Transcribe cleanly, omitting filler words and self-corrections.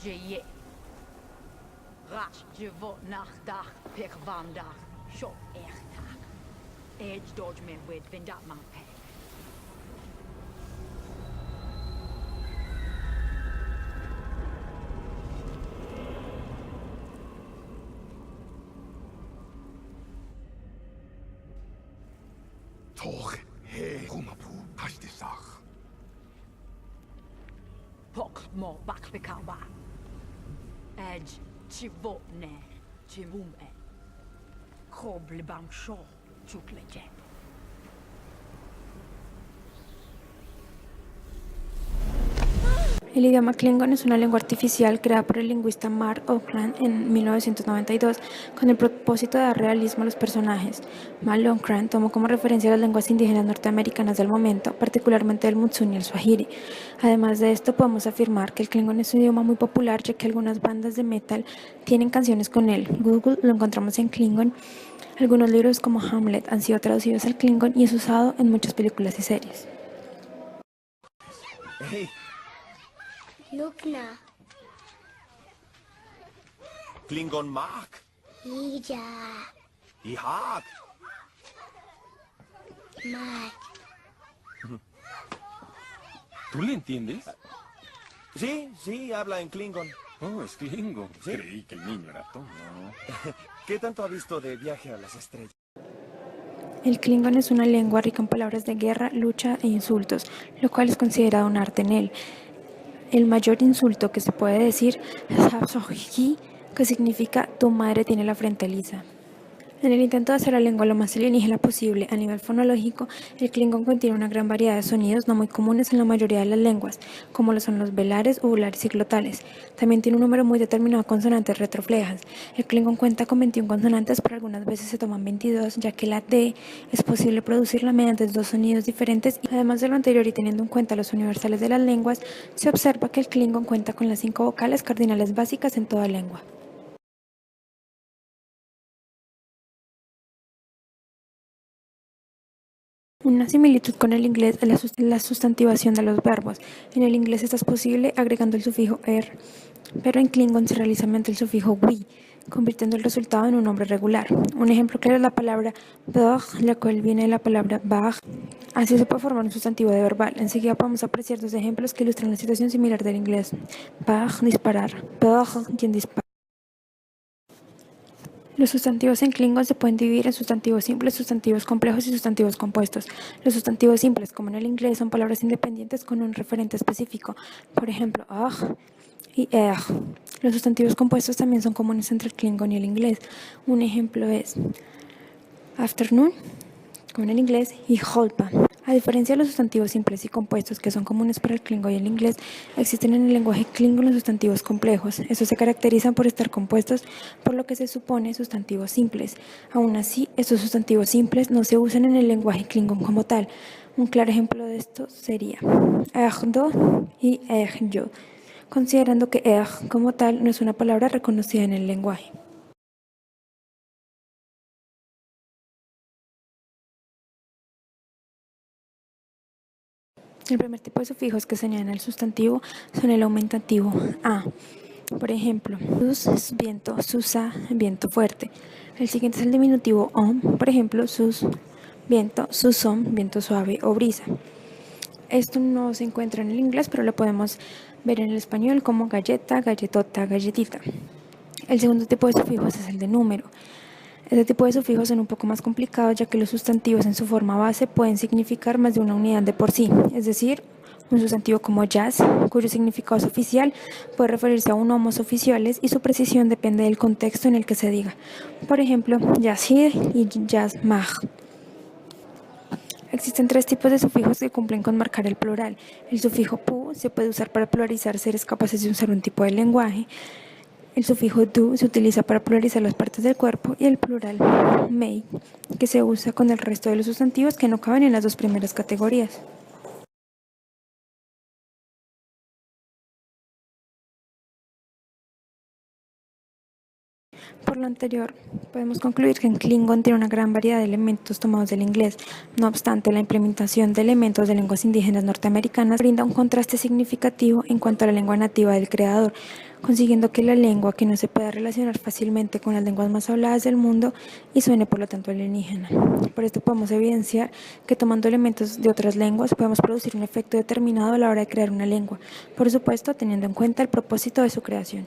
je ye. Rasch je vot nach dag pik vandaag. Shop echt dag. Edge dodge me with vindat man peg. Toch, he, rumapu, hastisach. Pok mo bak bekawa. Edge chivot ne chivum e. Koble bang sho chukle jet. El idioma Klingon es una lengua artificial creada por el lingüista Mark Okrand en 1992 con el propósito de dar realismo a los personajes. Mark Okrand tomó como referencia las lenguas indígenas norteamericanas del momento, particularmente el Mutsun y el Swahili. Además de esto, podemos afirmar que el Klingon es un idioma muy popular, ya que algunas bandas de metal tienen canciones con él. Google lo encontramos en Klingon. Algunos libros como Hamlet han sido traducidos al Klingon y es usado en muchas películas y series. Hey, Lukna, Klingon Mark. Ija, Ihak. Mat, ¿Tú le entiendes? Sí, habla en Klingon. Oh, es Klingon. ¿Sí? Creí que el niño era tonto. ¿Qué tanto ha visto de Viaje a las Estrellas? El Klingon es una lengua rica en palabras de guerra, lucha e insultos, lo cual es considerado un arte en él. El mayor insulto que se puede decir es "Hapsohiki", que significa "tu madre tiene la frente lisa". En el intento de hacer la lengua lo más alienígena posible a nivel fonológico, el Klingon contiene una gran variedad de sonidos no muy comunes en la mayoría de las lenguas, como lo son los velares, uvulares y glotales. También tiene un número muy determinado de consonantes retroflejas. El Klingon cuenta con 21 consonantes, pero algunas veces se toman 22, ya que la D es posible producirla mediante dos sonidos diferentes. Y además de lo anterior y teniendo en cuenta los universales de las lenguas, se observa que el Klingon cuenta con las 5 vocales cardinales básicas en toda lengua. Una similitud con el inglés es la sustantivación de los verbos. En el inglés esto es posible agregando el sufijo "er", pero en Klingon se realiza mediante el sufijo "wi", convirtiendo el resultado en un nombre regular. Un ejemplo claro es la palabra "bog", la cual viene de la palabra "bag". Así se puede formar un sustantivo de verbal. Enseguida podemos apreciar dos ejemplos que ilustran la situación similar del inglés. Bag, disparar. Bog, quien dispara. Los sustantivos en Klingon se pueden dividir en sustantivos simples, sustantivos complejos y sustantivos compuestos. Los sustantivos simples, como en el inglés, son palabras independientes con un referente específico. Por ejemplo, "ag" y "er". Los sustantivos compuestos también son comunes entre el Klingon y el inglés. Un ejemplo es afternoon, como en el inglés, y holpa. A diferencia de los sustantivos simples y compuestos que son comunes para el Klingon y el inglés, existen en el lenguaje Klingon los sustantivos complejos. Estos se caracterizan por estar compuestos, por lo que se supone sustantivos simples. Aún así, estos sustantivos simples no se usan en el lenguaje Klingon como tal. Un claro ejemplo de esto sería erdo y erjo, considerando que er como tal no es una palabra reconocida en el lenguaje. El primer tipo de sufijos que se añaden al sustantivo son el aumentativo "a". Por ejemplo, sus, viento, susa, viento fuerte. El siguiente es el diminutivo om, por ejemplo, sus, viento, susom, viento suave o brisa. Esto no se encuentra en el inglés, pero lo podemos ver en el español como galleta, galletota, galletita. El segundo tipo de sufijos es el de número. Este tipo de sufijos son un poco más complicados, ya que los sustantivos en su forma base pueden significar más de una unidad de por sí, es decir, un sustantivo como jazz, cuyo significado es oficial, puede referirse a unos oficiales y su precisión depende del contexto en el que se diga. Por ejemplo, jazzir y jazzmag. Existen tres tipos de sufijos que cumplen con marcar el plural. El sufijo pu se puede usar para pluralizar seres capaces de usar un tipo de lenguaje. El sufijo du se utiliza para pluralizar las partes del cuerpo y el plural mei, que se usa con el resto de los sustantivos que no caben en las dos primeras categorías. Por lo anterior, podemos concluir que en Klingon tiene una gran variedad de elementos tomados del inglés. No obstante, la implementación de elementos de lenguas indígenas norteamericanas brinda un contraste significativo en cuanto a la lengua nativa del creador, consiguiendo que la lengua que no se pueda relacionar fácilmente con las lenguas más habladas del mundo y suene por lo tanto alienígena. Por esto podemos evidenciar que tomando elementos de otras lenguas podemos producir un efecto determinado a la hora de crear una lengua, por supuesto teniendo en cuenta el propósito de su creación.